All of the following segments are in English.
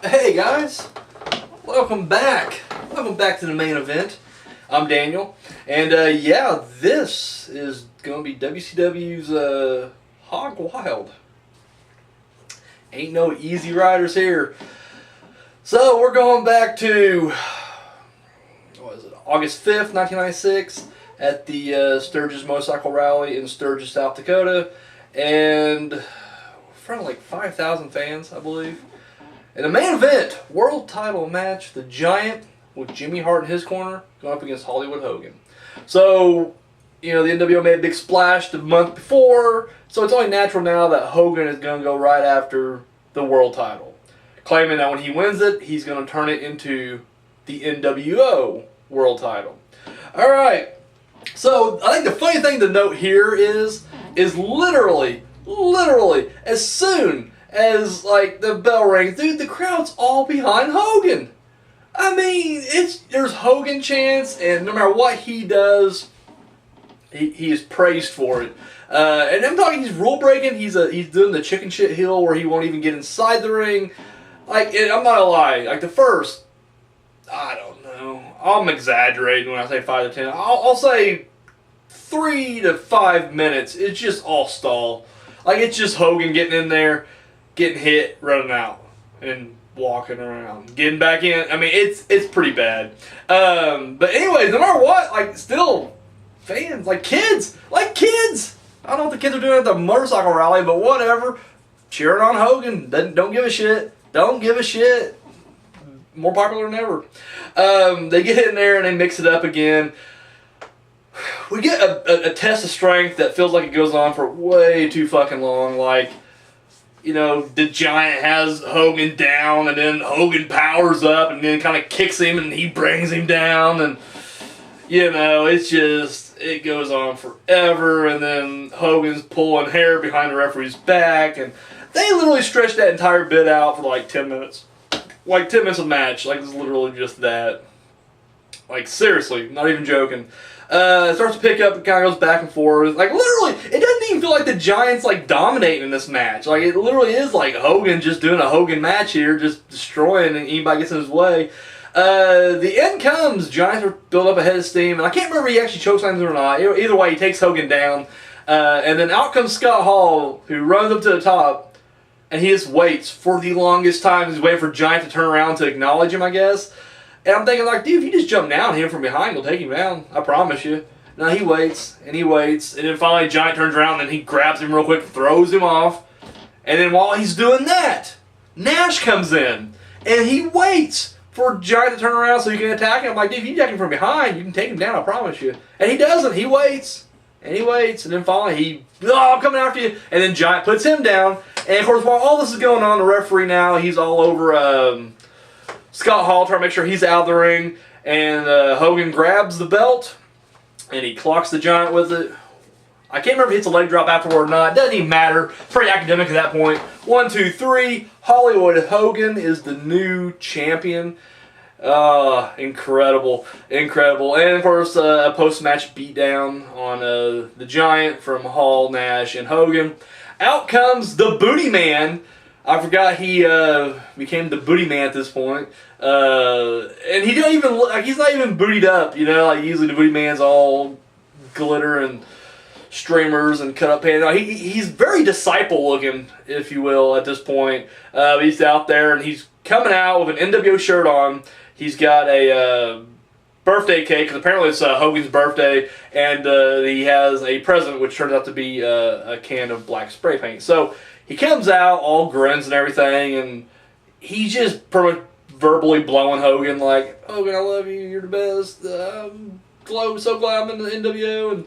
Hey guys, welcome back. Welcome back to the main event. I'm Daniel, and yeah, this is going to be WCW's Hog Wild. Ain't no easy riders here. So we're going back to, what is it, August 5th, 1996 at the Sturgis Motorcycle Rally in Sturgis, South Dakota, and in front of like 5,000 fans, I believe. In the main event, world title match, the Giant with Jimmy Hart in his corner going up against Hollywood Hogan. So, you know, the NWO made a big splash the month before, so it's only natural now that Hogan is going to go right after the world title, claiming that when he wins it, he's going to turn it into the NWO world title. All right. So, I think the funny thing to note here is literally, as soon as like the bell rings, dude, the crowd's all behind Hogan. I mean, there's Hogan chants, and no matter what he does, he is praised for it. And I'm talking, he's rule breaking. He's doing the chicken shit heel where he won't even get inside the ring. Like, and I'm not gonna lie, like the first, I don't know, I'm exaggerating when I say 5 to 10. I'll say 3 to 5 minutes. It's just all stall. Like, it's just Hogan getting in there, getting hit, running out, and walking around, getting back in. I mean, it's pretty bad. But anyways, no matter what, like, still, fans, like kids. I don't know what the kids are doing at the motorcycle rally, but whatever. Cheering on Hogan. Don't give a shit. Don't give a shit. More popular than ever. They get in there and they mix it up again. We get a test of strength that feels like it goes on for way too fucking long. Like, you know, the Giant has Hogan down, and then Hogan powers up, and then kind of kicks him, and he brings him down, and, you know, it's just, it goes on forever, and then Hogan's pulling hair behind the referee's back, and they literally stretched that entire bit out for like 10 minutes. Like 10 minutes of match, like it's literally just that. Like, seriously, not even joking. It starts to pick up, it kind of goes back and forth. Like, literally, it doesn't even feel like the Giant's, like, dominating in this match. Like, it literally is like Hogan just doing a Hogan match here, just destroying and anybody gets in his way. The end comes, Giants are built up a head of steam, and I can't remember if he actually chokeslams him or not. Either way, he takes Hogan down. And then out comes Scott Hall, who runs up to the top, and he just waits for the longest time. He's waiting for Giant to turn around to acknowledge him, I guess. And I'm thinking, like, dude, if you just jump down him from behind, he'll take him down. I promise you. No, he waits, and he waits, and then finally Giant turns around, and he grabs him real quick, throws him off. And then while he's doing that, Nash comes in, and he waits for Giant to turn around so he can attack him. I'm like, dude, if you attack him from behind, you can take him down, I promise you. And he doesn't. He waits, and he waits, and then finally I'm coming after you. And then Giant puts him down. And, of course, while all this is going on, the referee now, he's all over Scott Hall trying to make sure he's out of the ring, and Hogan grabs the belt, and he clocks the Giant with it. I can't remember if he hits a leg drop afterward or not. It doesn't even matter. Pretty academic at that point. 1, 2, 3. Hollywood Hogan is the new champion. Incredible. And, of course, a post-match beatdown on the Giant from Hall, Nash, and Hogan. Out comes the Booty Man. I forgot he became the Booty Man at this point. And he don't even look like, he's not even bootied up, you know, like usually the Booty Man's all glitter and streamers and cut up pants. No, he's very disciple looking, if you will, at this point. He's out there and he's coming out with an NWO shirt on. He's got a birthday cake, because apparently it's Hogan's birthday, and he has a present, which turns out to be a can of black spray paint. So he comes out, all grins and everything, and he's just pretty much verbally blowing Hogan, like, Hogan, I love you, you're the best, I'm so glad I'm in the NWO, and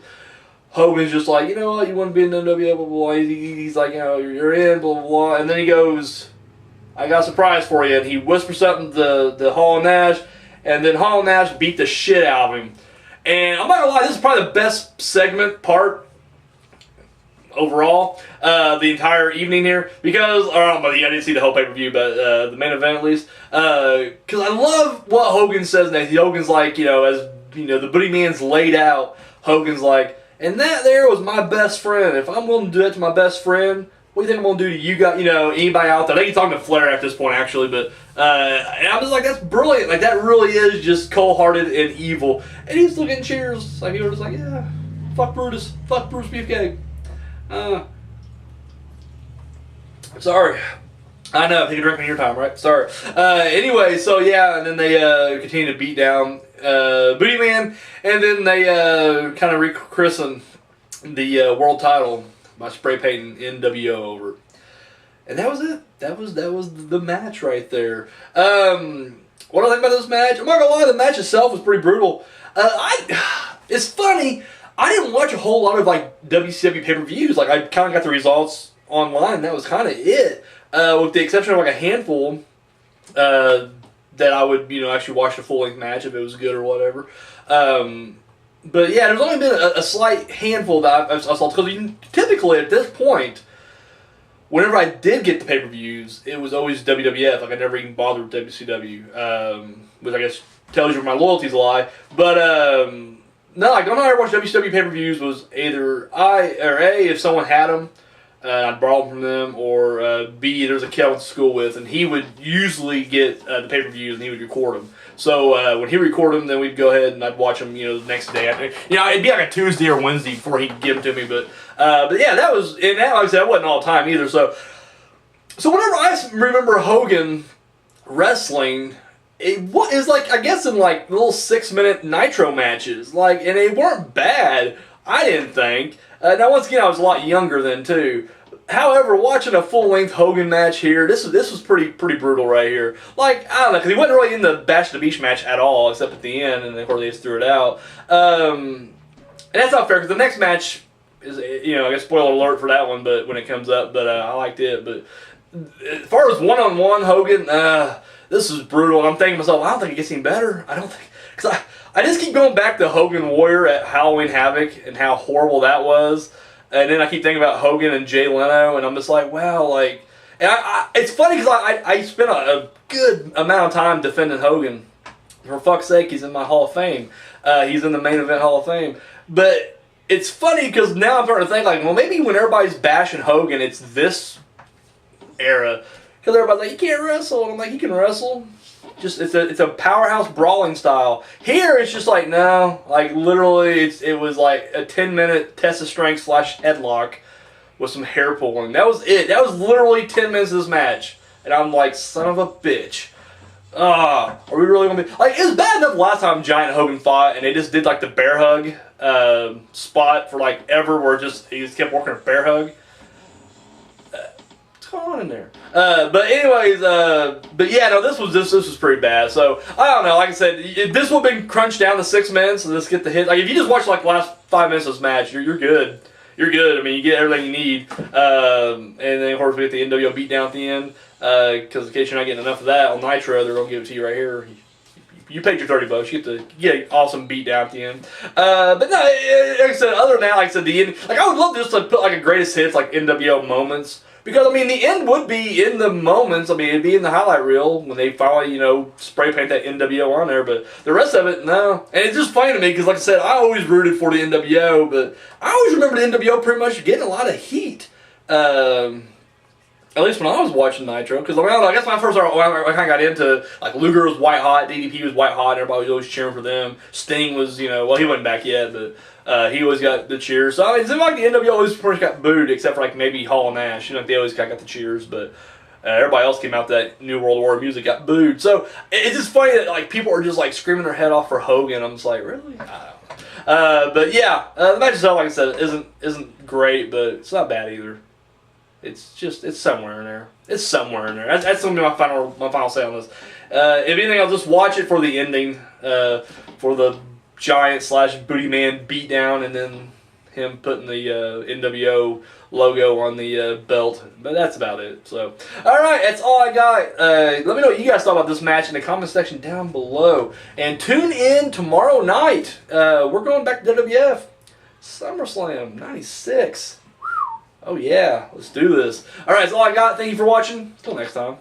Hogan's just like, you know what, you want to be in the NWO, blah, blah, blah. He's like, you know, you're in, blah, blah, blah, and then he goes, I got a surprise for you, and he whispers something to Hall and Nash, and then Hall and Nash beat the shit out of him. And I'm not gonna lie, this is probably the best part overall, the entire evening here, because, I don't know, I didn't see the whole pay-per-view, but the main event at least, because I love what Hogan says next. Hogan's like, you know, as, you know, the Booty Man's laid out, Hogan's like, and that there was my best friend. If I'm willing to do that to my best friend, what do you think I'm going to do to you guys, you know, anybody out there? I think he's talking to Flair at this point, actually, but And I was like, that's brilliant. Like, that really is just cold-hearted and evil. And he's still getting cheers. Like, he was just like, yeah, fuck Brutus. Fuck Brutus Beefcake. Sorry. I know, take a drink on your time, right? Sorry. Anyway, so yeah, and then they continue to beat down Booty Man, and then they kind of rechristen the world title by spray painting NWO over it. And that was it. That was the match right there. What do I think about this match? I'm not gonna lie, the match itself was pretty brutal. It's funny. I didn't watch a whole lot of like WCW pay-per-views. Like, I kind of got the results online. That was kind of it, with the exception of like a handful that I would actually watch the full-length match if it was good or whatever. But yeah, there's only been a slight handful that I saw, because typically at this point, whenever I did get the pay-per-views, it was always WWF. Like, I never even bothered with WCW, which I guess tells you where my loyalties lie. But no, like, when I watched WCW pay-per-views was either A, if someone had them, I'd borrow them from them, or B, there's a kid I went to school with, and he would usually get the pay-per-views and he would record them. So when he recorded them, then we'd go ahead and I'd watch them, the next day. It'd be like a Tuesday or Wednesday before he'd give them to me. But yeah, that was, and that, like I said, that wasn't all the time either. So whenever I remember Hogan wrestling, it was like, I guess, in like little 6-minute Nitro matches, like, and they weren't bad, I didn't think. Now, once again, I was a lot younger then too. However, watching a full-length Hogan match here, this was pretty brutal right here. Like, I don't know, because he wasn't really in the Bash the Beach match at all, except at the end, and of course they just threw it out. And that's not fair, because the next match is, I guess spoiler alert for that one, but when it comes up, but I liked it. But as far as one-on-one Hogan, this is brutal. And I'm thinking to myself, I don't think it gets any better. I don't think, because I just keep going back to Hogan Warrior at Halloween Havoc and how horrible that was. And then I keep thinking about Hogan and Jay Leno, and I'm just like, wow, like, and it's funny because I spent a good amount of time defending Hogan. For fuck's sake, he's in my Hall of Fame. He's in the main event Hall of Fame. But it's funny because now I'm starting to think, like, well, maybe when everybody's bashing Hogan, it's this era. Because everybody's like, you can't wrestle. And I'm like, you can wrestle. Just it's a powerhouse brawling style. Here it's just like, no, like literally it was like a 10-minute test of strength / headlock with some hair pulling. That was it. That was literally 10 minutes of this match, and I'm like, son of a bitch. Are we really gonna be like? It was bad enough last time Giant Hogan fought, and they just did like the bear hug spot for like ever, where he just kept working a bear hug. What's going on in there? But anyways, but yeah, no, this was pretty bad. So I don't know. Like I said, this would have been crunched down to 6 minutes, and just get the hit. Like, if you just watch like the last 5 minutes of this match, you're good. You're good. I mean, you get everything you need. And then of course we get the NWO beatdown at the end. Because in case you're not getting enough of that on Nitro, they're gonna give it to you right here. You paid your $30. You get an awesome beatdown at the end. But no, like I said, other than that, like I said, the end. Like, I would love to just put like a greatest hits, like NWO moments. Because, I mean, the end would be in the moments. I mean, it'd be in the highlight reel when they finally, spray paint that NWO on there. But the rest of it, no. And it's just funny to me because, like I said, I always rooted for the NWO. But I always remember the NWO pretty much getting a lot of heat. At least when I was watching Nitro. Because, I mean, I guess when I first started, I kind of got into, like, Luger was white hot, DDP was white hot, and everybody was always cheering for them. Sting was, well, he wasn't back yet, but he always got the cheers. So, I mean, it seemed like the NWO always pretty much got booed, except for, like, maybe Hall and Nash. They always got the cheers, but everybody else came out with that New World Order music, got booed. So, it's just funny that, like, people are just, like, screaming their head off for Hogan. I'm just like, really? I don't know. But, yeah, the match itself, like I said, isn't great, but it's not bad either. It's somewhere in there. It's somewhere in there. That's going to be my final say on this. If anything, I'll just watch it for the ending, for the Giant / Booty Man beatdown, and then him putting the NWO logo on the belt. But that's about it. So, all right, that's all I got. Let me know what you guys thought about this match in the comment section down below. And tune in tomorrow night. We're going back to WWF. SummerSlam 96. Oh yeah, let's do this. Alright, that's all I got. Thank you for watching. Until next time.